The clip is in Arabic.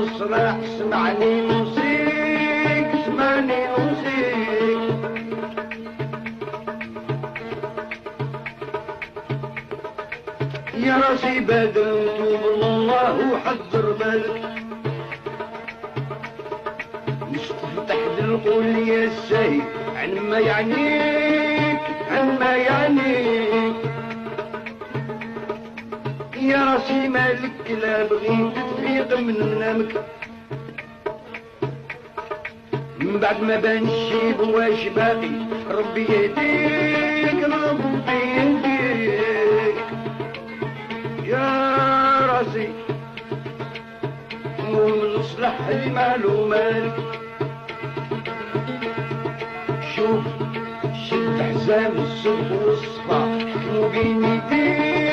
الصلاح سمعني نوصيك سمعني نوصيك يا راسي بدل توب الله وحضر بالك مستفتح للقول يا السيد عن ما يعنيك عن ما يعنيك يا راسي مالك لا بغيت تفيق من منامك من بعد ما بان الشيب واش باقي ربي يهديك ربي يهديك يا راسي ومن الصلاح المال مالك شوف شد حزام الصف والصفا حكموا بين يديك